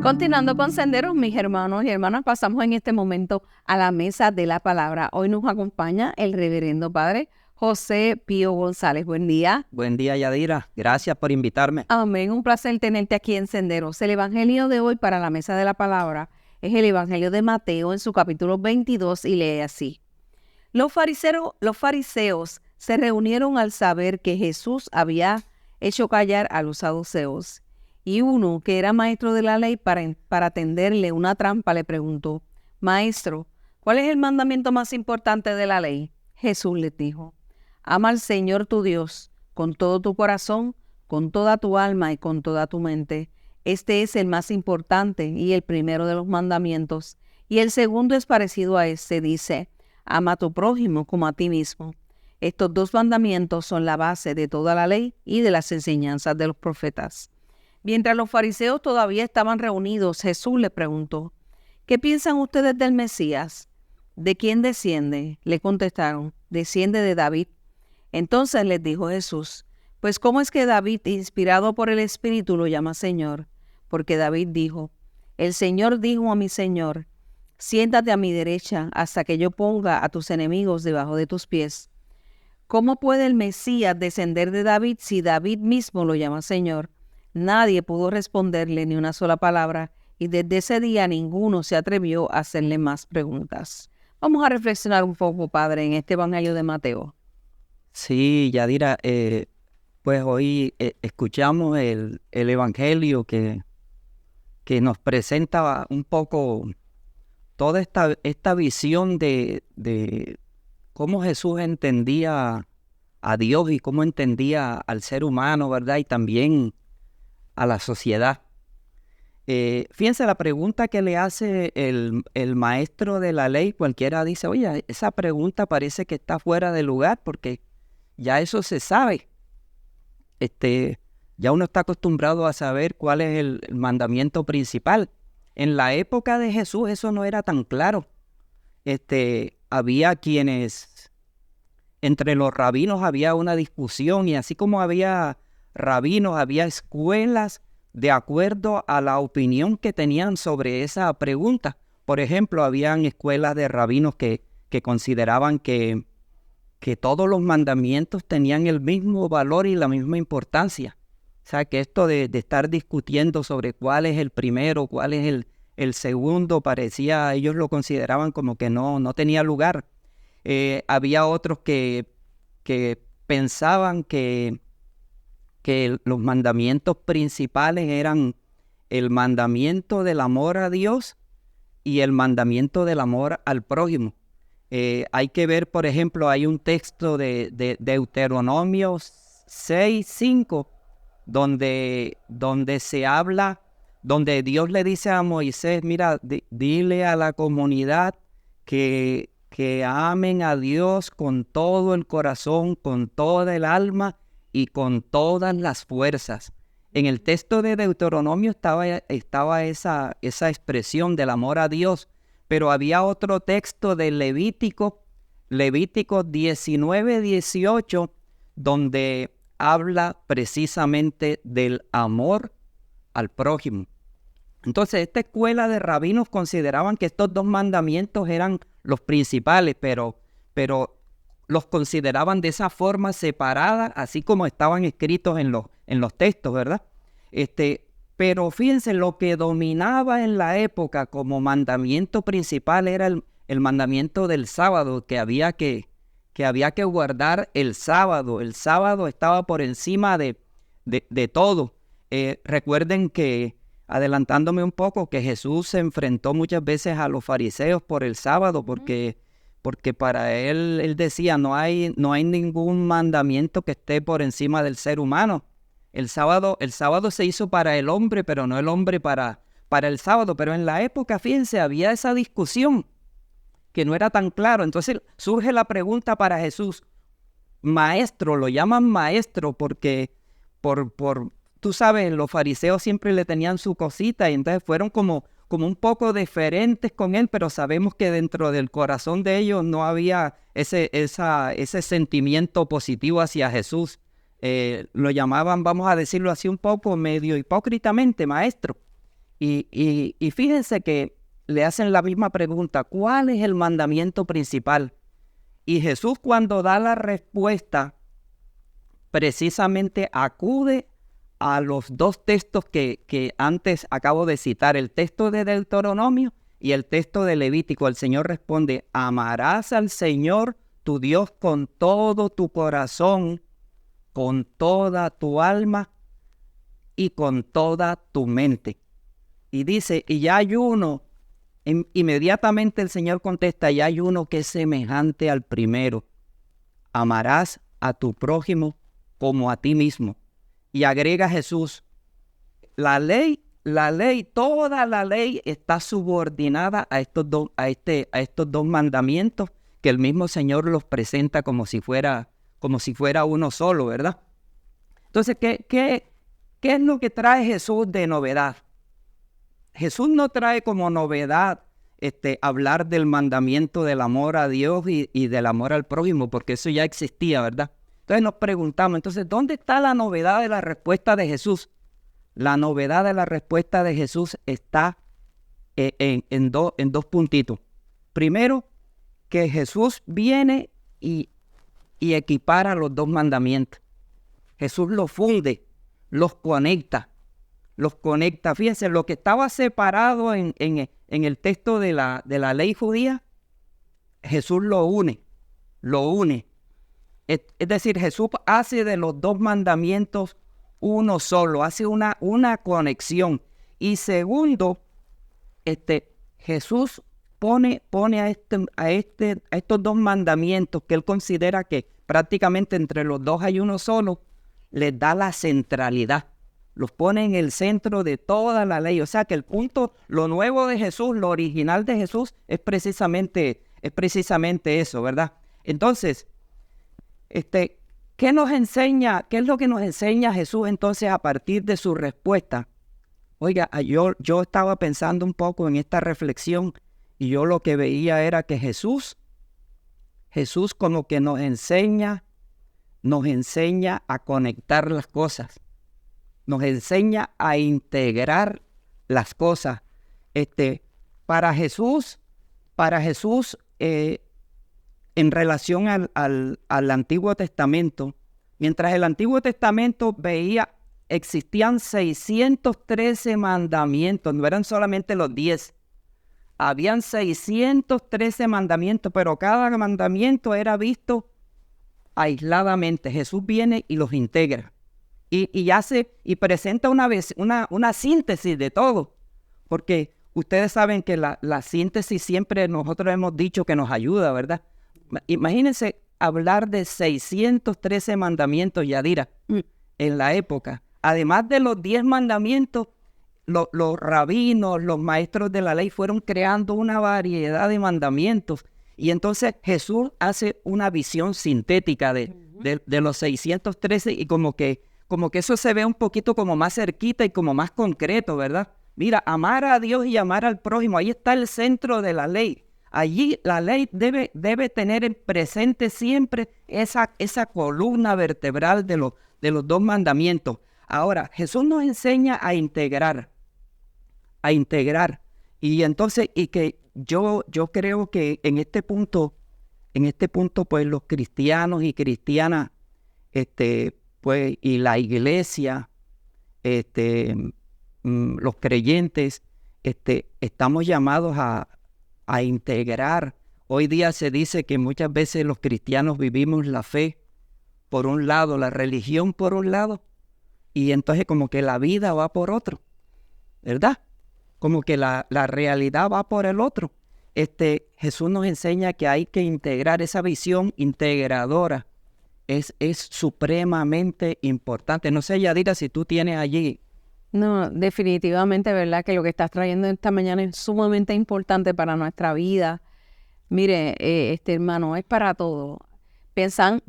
Continuando con Senderos, mis hermanos y hermanas, pasamos en este momento a la mesa de la palabra. Hoy nos acompaña el reverendo padre José Pío González. Buen día. Buen día, Yadira. Gracias por invitarme. Amén. Un placer tenerte aquí en Senderos. El evangelio de hoy para la mesa de la palabra es el evangelio de Mateo en su capítulo 22 y lee así. Los fariseos se reunieron al saber que Jesús había hecho callar a los saduceos. Y uno, que era maestro de la ley, para tenderle una trampa, le preguntó, Maestro, ¿cuál es el mandamiento más importante de la ley? Jesús les dijo, ama al Señor tu Dios con todo tu corazón, con toda tu alma y con toda tu mente. Este es el más importante y el primero de los mandamientos. Y el segundo es parecido a este, dice, ama a tu prójimo como a ti mismo. Estos dos mandamientos son la base de toda la ley y de las enseñanzas de los profetas. Mientras los fariseos todavía estaban reunidos, Jesús les preguntó, ¿qué piensan ustedes del Mesías? ¿De quién desciende? Le contestaron, desciende de David. Entonces les dijo Jesús, pues ¿cómo es que David, inspirado por el Espíritu, lo llama Señor? Porque David dijo, el Señor dijo a mi Señor, siéntate a mi derecha hasta que yo ponga a tus enemigos debajo de tus pies. ¿Cómo puede el Mesías descender de David si David mismo lo llama Señor? Nadie pudo responderle ni una sola palabra, y desde ese día ninguno se atrevió a hacerle más preguntas. Vamos a reflexionar un poco, Padre, en este Evangelio de Mateo. Sí, Yadira, pues hoy escuchamos el Evangelio que nos presenta un poco toda esta visión de cómo Jesús entendía a Dios y cómo entendía al ser humano, ¿verdad? Y también a la sociedad. Fíjense la pregunta que le hace el maestro de la ley. Cualquiera dice, oye, esa pregunta parece que está fuera de lugar porque ya eso se sabe. Ya uno está acostumbrado a saber cuál es el mandamiento principal. En la época de Jesús eso no era tan claro. Había quienes, entre los rabinos había una discusión, y así como había rabinos, había escuelas de acuerdo a la opinión que tenían sobre esa pregunta. Por ejemplo, habían escuelas de rabinos que consideraban que todos los mandamientos tenían el mismo valor y la misma importancia. O sea, que esto de estar discutiendo sobre cuál es el primero, cuál es el segundo, ellos lo consideraban como que no tenía lugar. Había otros que pensaban que los mandamientos principales eran el mandamiento del amor a Dios y el mandamiento del amor al prójimo. Hay que ver, por ejemplo, hay un texto de Deuteronomio 6:5, donde se habla, donde Dios le dice a Moisés, mira, dile a la comunidad que amen a Dios con todo el corazón, con toda el alma y con todas las fuerzas. En el texto de Deuteronomio estaba esa expresión del amor a Dios, pero había otro texto de Levítico 19:18, donde habla precisamente del amor al prójimo. Entonces, esta escuela de rabinos consideraban que estos dos mandamientos eran los principales, pero los consideraban de esa forma separada, así como estaban escritos en los textos, ¿verdad? Pero fíjense, lo que dominaba en la época como mandamiento principal era el mandamiento del sábado, que había que guardar el sábado. El sábado estaba por encima de todo. Recuerden que, adelantándome un poco, que Jesús se enfrentó muchas veces a los fariseos por el sábado, porque para él decía, no hay ningún mandamiento que esté por encima del ser humano. El sábado se hizo para el hombre, pero no el hombre para el sábado. Pero en la época, fíjense, había esa discusión que no era tan claro. Entonces surge la pregunta para Jesús, maestro, lo llaman maestro porque tú sabes, los fariseos siempre le tenían su cosita, y entonces fueron como un poco diferentes con él, pero sabemos que dentro del corazón de ellos no había ese sentimiento positivo hacia Jesús. Lo llamaban, vamos a decirlo así un poco medio hipócritamente, maestro. Y fíjense que le hacen la misma pregunta, ¿cuál es el mandamiento principal? Y Jesús, cuando da la respuesta, precisamente acude a los dos textos que antes acabo de citar, el texto de Deuteronomio y el texto de Levítico. El Señor responde, amarás al Señor tu Dios con todo tu corazón, con toda tu alma y con toda tu mente. Y dice, y ya hay uno, inmediatamente el Señor contesta, ya hay uno que es semejante al primero. Amarás a tu prójimo como a ti mismo. Y agrega Jesús, la ley, toda la ley está subordinada a estos dos mandamientos que el mismo Señor los presenta como si fuera uno solo, ¿verdad? Entonces, ¿qué es lo que trae Jesús de novedad? Jesús no trae como novedad hablar del mandamiento del amor a Dios y del amor al prójimo, porque eso ya existía, ¿verdad? Entonces nos preguntamos, entonces, ¿dónde está la novedad de la respuesta de Jesús? La novedad de la respuesta de Jesús está en dos puntitos. Primero, que Jesús viene y equipara los dos mandamientos. Jesús los funde, los conecta. Fíjense, lo que estaba separado en el texto de la ley judía, Jesús lo une. Es decir, Jesús hace de los dos mandamientos uno solo, hace una conexión. Y segundo, Jesús pone a estos dos mandamientos que él considera que prácticamente entre los dos hay uno solo, les da la centralidad. Los pone en el centro de toda la ley. O sea que el punto, lo nuevo de Jesús, lo original de Jesús es precisamente eso, ¿verdad? Entonces, ¿qué nos enseña? ¿Qué es lo que nos enseña Jesús entonces a partir de su respuesta? Oiga, yo estaba pensando un poco en esta reflexión y yo lo que veía era que Jesús como que nos enseña a conectar las cosas. Nos enseña a integrar las cosas. Para Jesús, en relación al Antiguo Testamento, mientras el Antiguo Testamento existían 613 mandamientos, no eran solamente los 10. Habían 613 mandamientos, pero cada mandamiento era visto aisladamente. Jesús viene y los integra. Y presenta una síntesis de todo, porque ustedes saben que la síntesis siempre nosotros hemos dicho que nos ayuda, ¿verdad? Imagínense hablar de 613 mandamientos, Yadira, en la época. Además de los 10 mandamientos, los rabinos, los maestros de la ley fueron creando una variedad de mandamientos. Y entonces Jesús hace una visión sintética de los 613 y como que eso se ve un poquito como más cerquita y como más concreto, ¿verdad? Mira, amar a Dios y amar al prójimo, ahí está el centro de la ley. Allí la ley debe tener en presente siempre esa columna vertebral de los dos mandamientos. Ahora, Jesús nos enseña a integrar. Y entonces, y que yo creo que en este punto, pues los cristianos y cristianas, pues, y la iglesia, los creyentes, estamos llamados a integrar. Hoy día se dice que muchas veces los cristianos vivimos la fe por un lado, la religión por un lado, y entonces como que la vida va por otro, ¿verdad? Como que la realidad va por el otro. Jesús nos enseña que hay que integrar esa visión integradora. Es supremamente importante. No sé, Yadira, si tú tienes allí. No, definitivamente, ¿verdad? Que lo que estás trayendo esta mañana es sumamente importante para nuestra vida. Mire, hermano, es para todo. ¿Piensan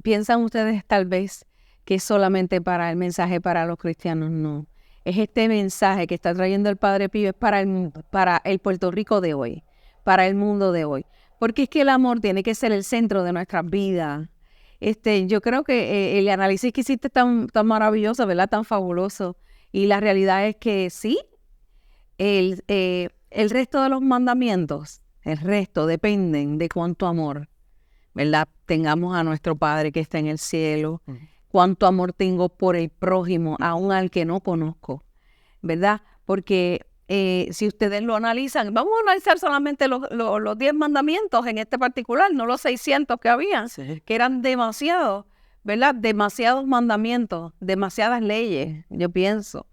ustedes tal vez que es solamente para el mensaje para los cristianos? No. Es este mensaje que está trayendo el Padre Pío, es para el Puerto Rico de hoy, para el mundo de hoy. Porque es que el amor tiene que ser el centro de nuestras vidas. Yo creo que el análisis que hiciste es tan maravilloso, ¿verdad? Tan fabuloso. Y la realidad es que sí, el resto de los mandamientos, el resto dependen de cuánto amor, ¿verdad?, tengamos a nuestro Padre que está en el cielo, cuánto amor tengo por el prójimo, aun al que no conozco, ¿verdad? Porque si ustedes lo analizan, vamos a analizar solamente los 10 mandamientos en este particular, no los 600 que habían, Sí. que eran demasiados, ¿verdad? Demasiados mandamientos, demasiadas leyes, yo pienso.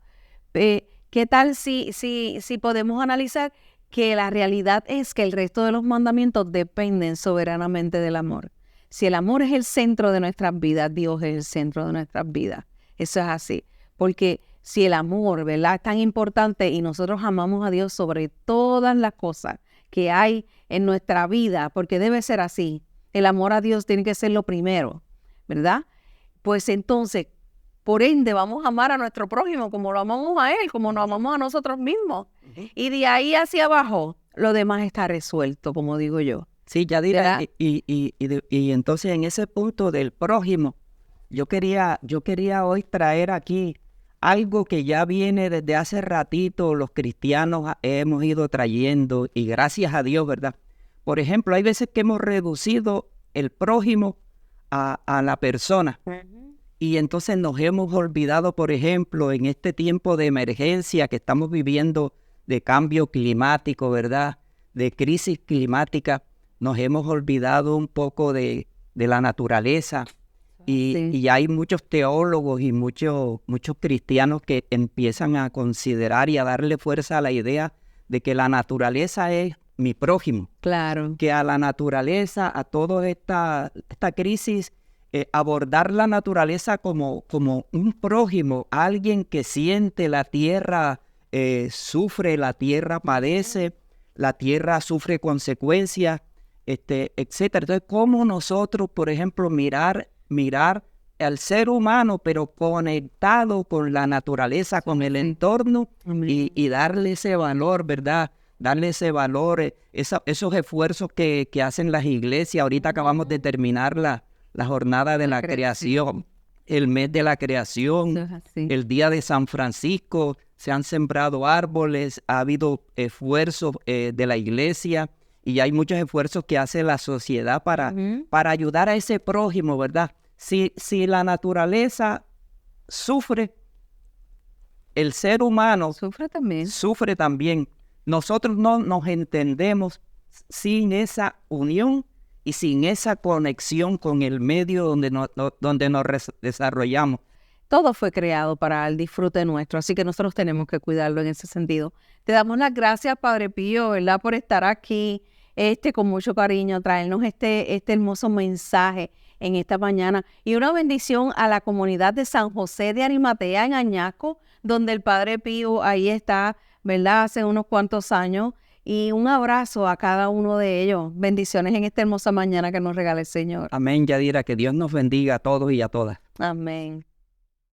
¿Qué tal si podemos analizar que la realidad es que el resto de los mandamientos dependen soberanamente del amor? Si el amor es el centro de nuestras vidas, Dios es el centro de nuestras vidas. Eso es así. Porque si el amor, ¿verdad?, es tan importante y nosotros amamos a Dios sobre todas las cosas que hay en nuestra vida, porque debe ser así, el amor a Dios tiene que ser lo primero, ¿verdad? Pues entonces, por ende, vamos a amar a nuestro prójimo como lo amamos a Él, como nos amamos a nosotros mismos. Y de ahí hacia abajo, lo demás está resuelto, como digo yo. Sí, Yadira, ¿Verdad? y entonces en ese punto del prójimo, yo quería hoy traer aquí algo que ya viene desde hace ratito, los cristianos hemos ido trayendo, y gracias a Dios, ¿verdad? Por ejemplo, hay veces que hemos reducido el prójimo a la persona, y entonces nos hemos olvidado, por ejemplo, en este tiempo de emergencia que estamos viviendo, de cambio climático, ¿verdad?, de crisis climática, nos hemos olvidado un poco de la naturaleza. Sí. Y hay muchos teólogos y muchos cristianos que empiezan a considerar y a darle fuerza a la idea de que la naturaleza es mi prójimo. Claro. Que a la naturaleza, a toda esta crisis, abordar la naturaleza como un prójimo, alguien que siente la tierra, sufre, la tierra padece, la tierra sufre consecuencias, etcétera. Entonces, ¿cómo nosotros, por ejemplo, mirar al ser humano, pero conectado con la naturaleza, con el entorno, y darle ese valor, ¿verdad? Darle ese valor, esos esfuerzos que hacen las iglesias. Ahorita acabamos de terminar la jornada de la creación, el mes de la creación, Eso es así. el día de San Francisco, se han sembrado árboles, ha habido esfuerzos de la iglesia, y hay muchos esfuerzos que hace la sociedad para ayudar a ese prójimo, ¿verdad? Si la naturaleza sufre, el ser humano Sufre también. sufre también. Nosotros no nos entendemos sin esa unión y sin esa conexión con el medio donde nos desarrollamos. Todo fue creado para el disfrute nuestro, así que nosotros tenemos que cuidarlo en ese sentido. Te damos las gracias, Padre Pío, ¿verdad?, por estar aquí, con mucho cariño, traernos este hermoso mensaje en esta mañana. Y una bendición a la comunidad de San José de Arimatea en Añasco, donde el Padre Pío ahí está, ¿verdad?, hace unos cuantos años. Y un abrazo a cada uno de ellos. Bendiciones en esta hermosa mañana que nos regala el Señor. Amén, Yadira, que Dios nos bendiga a todos y a todas. Amén.